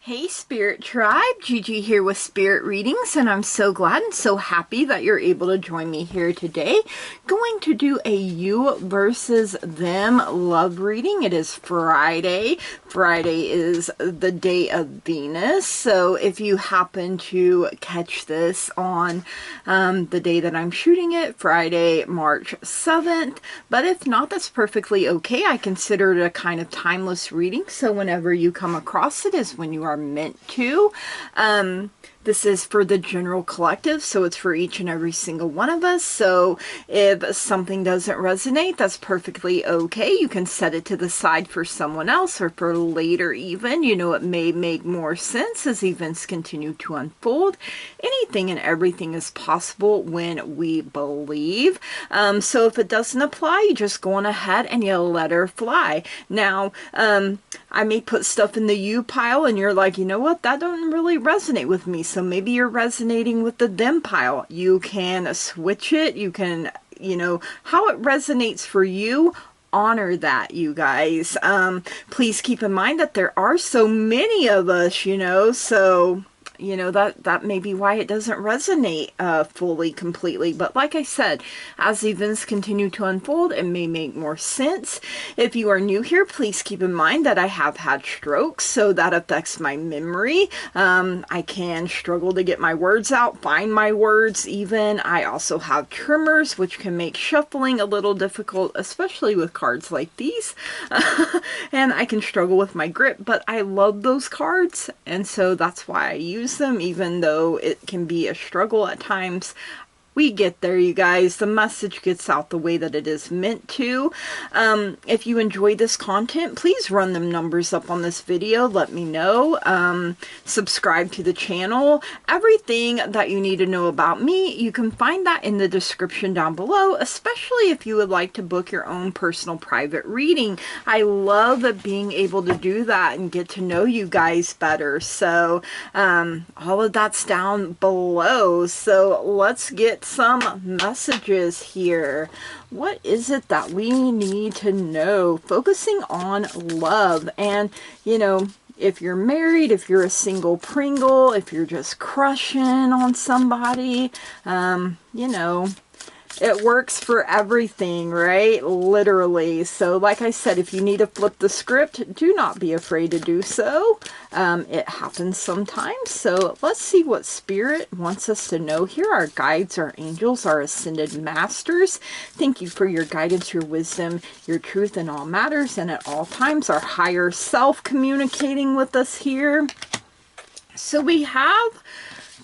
Hey Spirit Tribe, Gigi here with Spirit Readings, and I'm so glad and so happy that you're able to join me here today. Going to do a you versus them love reading. It is Friday. Friday is the day of Venus, so if you happen to catch this on the day that I'm shooting it, Friday, March 7th, but if not, that's perfectly okay. I consider it a kind of timeless reading, so whenever you come across it is when you are meant to. This is for the general collective, so it's for each and every single one of us. So if something doesn't resonate, that's perfectly okay. You can set it to the side for someone else or for later even. You know, it may make more sense as events continue to unfold. Anything and everything is possible when we believe. So if it doesn't apply, you just go on ahead and you let her fly. Now, I may put stuff in the you pile and you're like, you know what, that doesn't really resonate with me. So maybe you're resonating with the them pile. You can switch it. You can, you know, how it resonates for you. Honor that, you guys. Please keep in mind that there are so many of us, you know, so you know, that may be why it doesn't resonate fully, completely. But like I said, as events continue to unfold, it may make more sense. If you are new here, please keep in mind that I have had strokes, so that affects my memory. I can struggle to get my words out, find my words even. I also have tremors, which can make shuffling a little difficult, especially with cards like these. And I can struggle with my grip, but I love those cards, and so that's why I use them, even though it can be a struggle at times. We get there, you guys. The message gets out the way that it is meant to. If you enjoy this content, please run them numbers up on this video. Let me know. Subscribe to the channel. Everything that you need to know about me, you can find that in the description down below, especially if you would like to book your own personal private reading. I love being able to do that and get to know you guys better. So all of that's down below. So let's get some messages here. What is it that we need to know? Focusing on love. And, you know, if you're married, if you're a single Pringle, if you're just crushing on somebody, you know, it works for everything, right? Literally. So like I said, if you need to flip the script, do not be afraid to do so. It happens sometimes. So let's see what Spirit wants us to know here. Our guides, our angels, our ascended masters. Thank you for your guidance, your wisdom, your truth in all matters and at all times. Our higher self communicating with us here. So we have: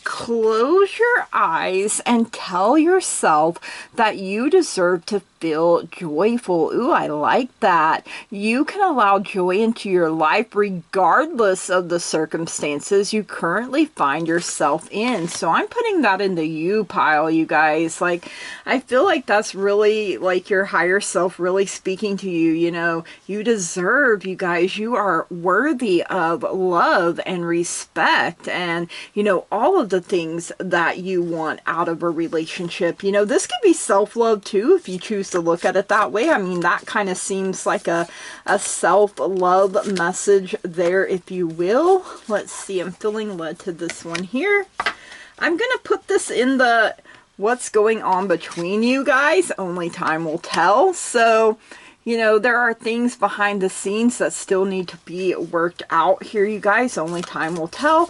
close your eyes and tell yourself that you deserve to feel joyful. Ooh, I like that. You can allow joy into your life regardless of the circumstances you currently find yourself in. So I'm putting that in the you pile, you guys. Like, I feel like that's really like your higher self really speaking to you. You know, you deserve, you guys, you are worthy of love and respect and, you know, all of the things that you want out of a relationship. You know, this could be self-love too, if you choose to look at it that way. I mean, that kind of seems like a self-love message there, if you will. Let's see, I'm feeling led to this one here. I'm going to put this in the what's going on between you guys. Only time will tell. So, you know, there are things behind the scenes that still need to be worked out here, you guys. Only time will tell.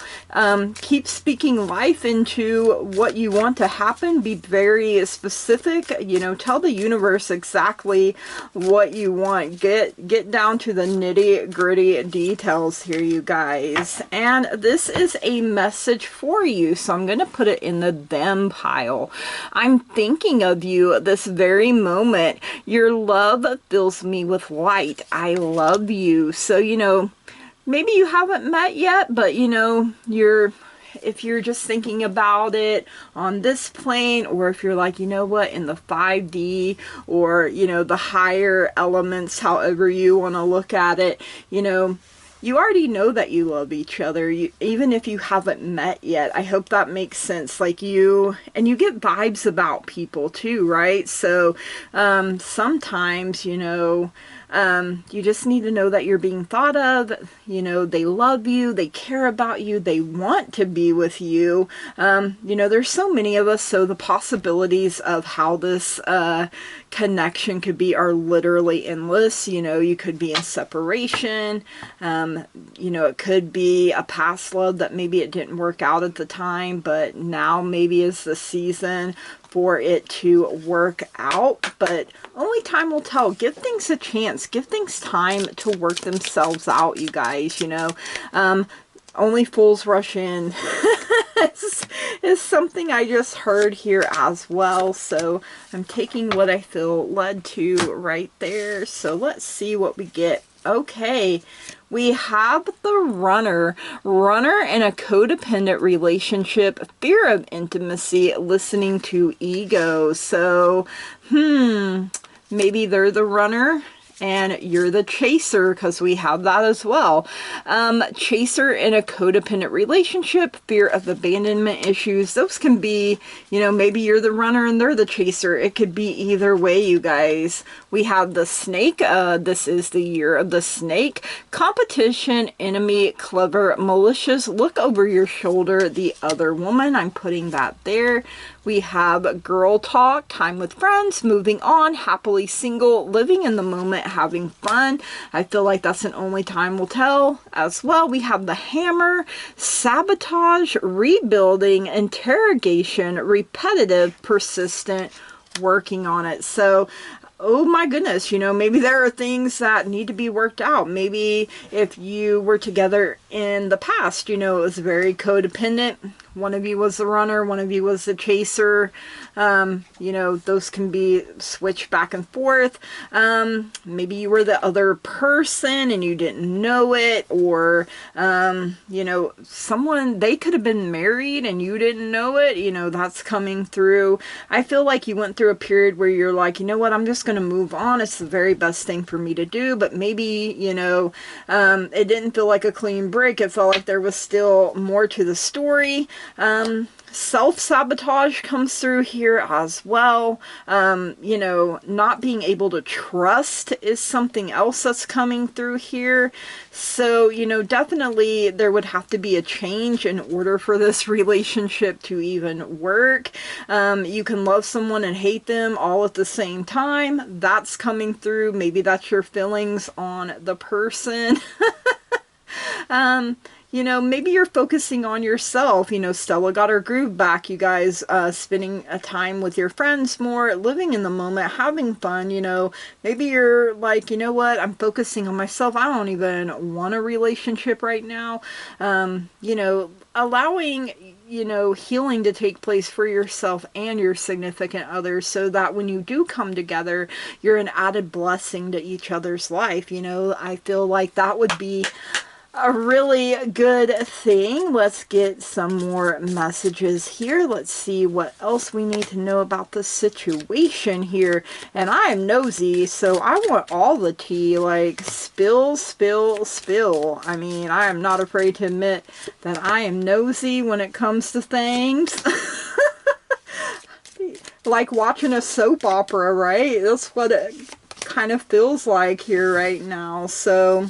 Keep speaking life into what you want to happen. Be very specific. You know, tell the universe exactly what you want. Get down to the nitty gritty details here, you guys. And this is a message for you, so I'm going to put it in the them pile. I'm thinking of you this very moment. Your love fills me with light. I love you. So, you know, maybe you haven't met yet, but you know, if you're just thinking about it on this plane, or if you're like, you know what, in the 5D, or, you know, the higher elements, however you want to look at it, you know, you already know that you love each other, even if you haven't met yet. I hope that makes sense. Like, you get vibes about people too, right? So sometimes, you know, You just need to know that you're being thought of. You know, they love you, they care about you, they want to be with you. You know, there's so many of us, so the possibilities of how this connection could be are literally endless. You know, you could be in separation. You know, it could be a past love that maybe it didn't work out at the time, but now maybe is the season for it to work out. But only time will tell. Give things a chance. Give things time to work themselves out, you guys. You know, only fools rush in is something I just heard here as well. So I'm taking what I feel led to right there. So let's see what we get. Okay, we have the runner. Runner in a codependent relationship, fear of intimacy, listening to ego. So, maybe they're the runner and you're the chaser, because we have that as well. Chaser in a codependent relationship, fear of abandonment issues. Those can be, you know, maybe you're the runner and they're the chaser. It could be either way, you guys. We have the snake. This is the year of the snake. Competition, enemy, clever, malicious, look over your shoulder, the other woman. I'm putting that there. We have girl talk, time with friends, moving on, happily single, living in the moment, having fun. I feel like that's an only time will tell as well. We have the hammer, sabotage, rebuilding, interrogation, repetitive, persistent, working on it. So, oh my goodness, you know, maybe there are things that need to be worked out. Maybe if you were together in the past, you know, it was very codependent. One of you was the runner, one of you was the chaser. You know, those can be switched back and forth. Maybe you were the other person and you didn't know it, or, you know, someone, they could have been married and you didn't know it. You know, that's coming through. I feel like you went through a period where you're like, you know what, I'm just going to move on. It's the very best thing for me to do. But maybe, you know, it didn't feel like a clean break. It felt like there was still more to the story. Self-sabotage comes through here as well. You know, not being able to trust is something else that's coming through here. So, you know, definitely there would have to be a change in order for this relationship to even work. You can love someone and hate them all at the same time. That's coming through. Maybe that's your feelings on the person. You know, maybe you're focusing on yourself. You know, Stella got her groove back, you guys, spending a time with your friends more, living in the moment, having fun. You know, maybe you're like, you know what, I'm focusing on myself. I don't even want a relationship right now. You know, allowing, you know, healing to take place for yourself and your significant others, so that when you do come together, you're an added blessing to each other's life. You know, I feel like that would be a really good thing. Let's get some more messages here. Let's see what else we need to know about the situation here. And I am nosy, so I want all the tea. Like, spill, spill, spill. I mean, I am not afraid to admit that I am nosy when it comes to things. Like watching a soap opera, right? That's what it kind of feels like here right now. So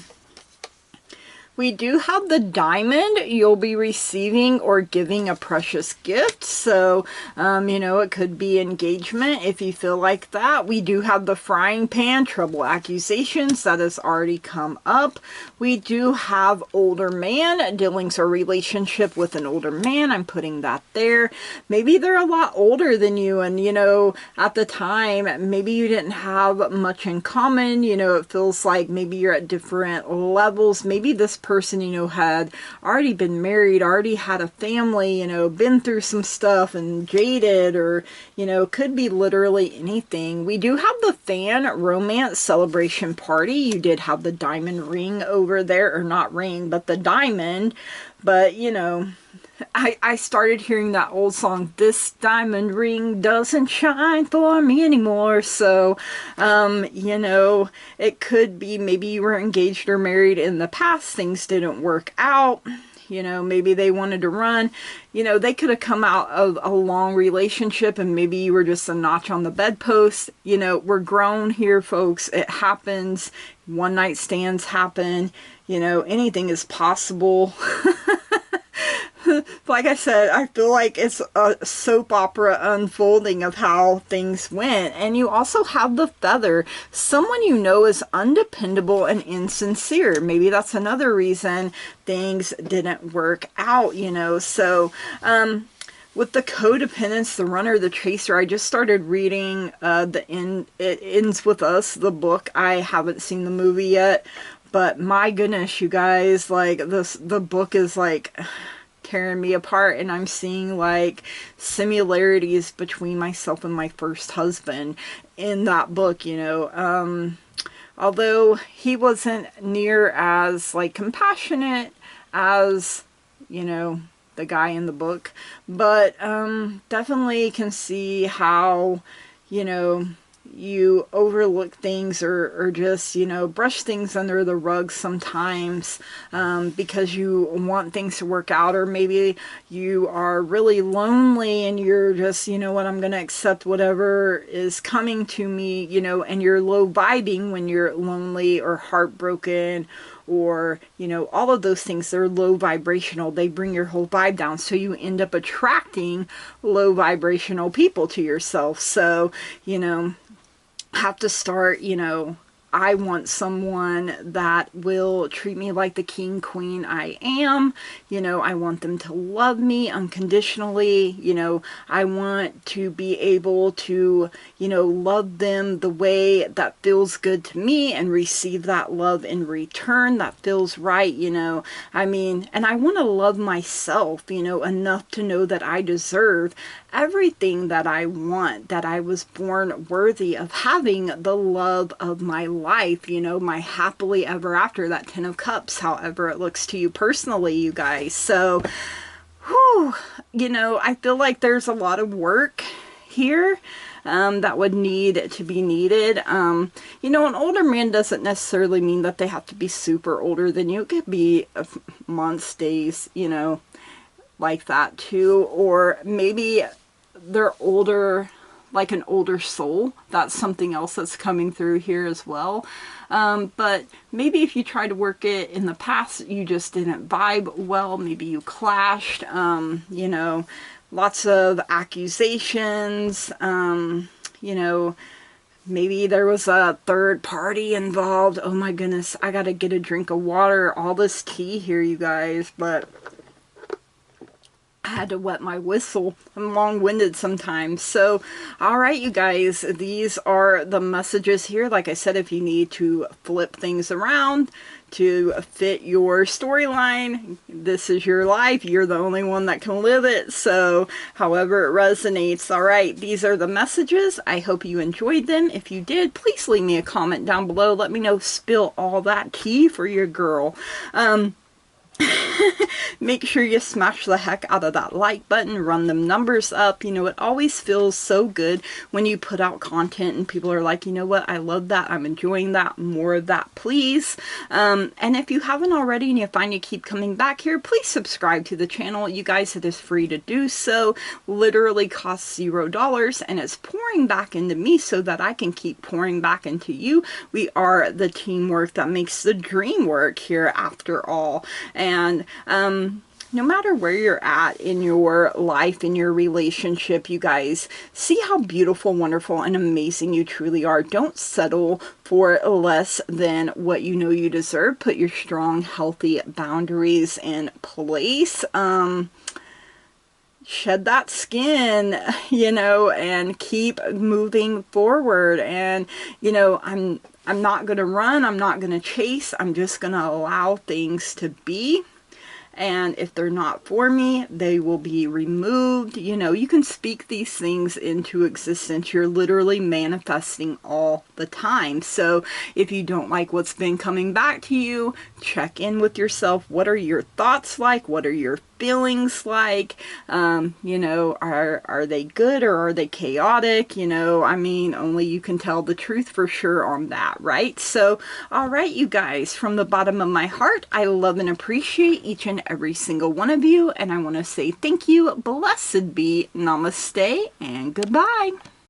we do have the diamond. You'll be receiving or giving a precious gift. So, you know, it could be engagement if you feel like that. We do have the frying pan, trouble, accusations. That has already come up. We do have older man, dealings or relationship with an older man. I'm putting that there. Maybe they're a lot older than you, and, you know, at the time, maybe you didn't have much in common. You know, it feels like maybe you're at different levels. Maybe this person, you know, had already been married, already had a family, you know, been through some stuff and jaded, or, you know, could be literally anything. We do have the fan, romance, celebration, party. You did have the diamond ring over there, or not ring, but the diamond. But, you know, I started hearing that old song, "This diamond ring doesn't shine for me anymore." So, you know, it could be maybe you were engaged or married in the past, things didn't work out. you know, maybe they wanted to run, you know, they could have come out of a long relationship and maybe you were just a notch on the bedpost. You know, we're grown here, folks. It happens. One night stands happen. You know, anything is possible. Like I said, I feel like it's a soap opera unfolding of how things went. And you also have the feather. Someone you know is undependable and insincere. Maybe that's another reason things didn't work out, you know. So, with the codependence, the runner, the chaser, I just started reading It Ends With Us, the book. I haven't seen the movie yet. But my goodness, you guys, like the book is like tearing me apart, and I'm seeing like similarities between myself and my first husband in that book, you know. Although he wasn't near as like compassionate as, you know, the guy in the book, but definitely can see how, you know, you overlook things or just, you know, brush things under the rug sometimes because you want things to work out, or maybe you are really lonely and you're just, you know what, I'm going to accept whatever is coming to me, you know, and you're low vibing when you're lonely or heartbroken, or, you know, all of those things. They're low vibrational. They bring your whole vibe down. So you end up attracting low vibrational people to yourself. So, you know, have to start, you know, I want someone that will treat me like the king, queen I am. You know, I want them to love me unconditionally. You know, I want to be able to, you know, love them the way that feels good to me and receive that love in return that feels right, you know. I mean, and I want to love myself, you know, enough to know that I deserve everything that I want, that I was born worthy of having the love of my life, you know, my happily ever after, that 10 of cups, however it looks to you personally, you guys. So, whew, you know, I feel like there's a lot of work here that would need to be needed. You know, an older man doesn't necessarily mean that they have to be super older than you. It could be months, days, you know, like that too. Or maybe they're older, like an older soul. That's something else that's coming through here as well. But maybe if you tried to work it in the past, you just didn't vibe well. Maybe you clashed, you know, lots of accusations, you know, maybe there was a third party involved. Oh my goodness, I gotta get a drink of water. All this tea here, you guys, but I had to wet my whistle. I'm long-winded sometimes. So, alright, you guys, these are the messages here. Like I said, if you need to flip things around to fit your storyline, this is your life. You're the only one that can live it. So, however it resonates. Alright, these are the messages. I hope you enjoyed them. If you did, please leave me a comment down below. Let me know, spill all that tea for your girl. Make sure you smash the heck out of that like button, run them numbers up. You know, it always feels so good when you put out content and people are like, you know what, I love that, I'm enjoying that, more of that, please. And if you haven't already and you find you keep coming back here, please subscribe to the channel. You guys, it is free to do so. Literally costs $0, and it's pouring back into me so that I can keep pouring back into you. We are the teamwork that makes the dream work here after all. And no matter where you're at in your life, in your relationship, you guys, see how beautiful, wonderful, and amazing you truly are. Don't settle for less than what you know you deserve. Put your strong, healthy boundaries in place. Shed that skin, you know, and keep moving forward. And, you know, I'm not going to run. I'm not going to chase. I'm just going to allow things to be. And if they're not for me, they will be removed. You know, you can speak these things into existence. You're literally manifesting all the time. So if you don't like what's been coming back to you, check in with yourself. What are your thoughts like? What are your feelings like? You know, are they good or are they chaotic? You know, I mean, only you can tell the truth for sure on that, right? So, all right, you guys, from the bottom of my heart, I love and appreciate each and every single one of you, and I want to say thank you, blessed be, namaste, and goodbye.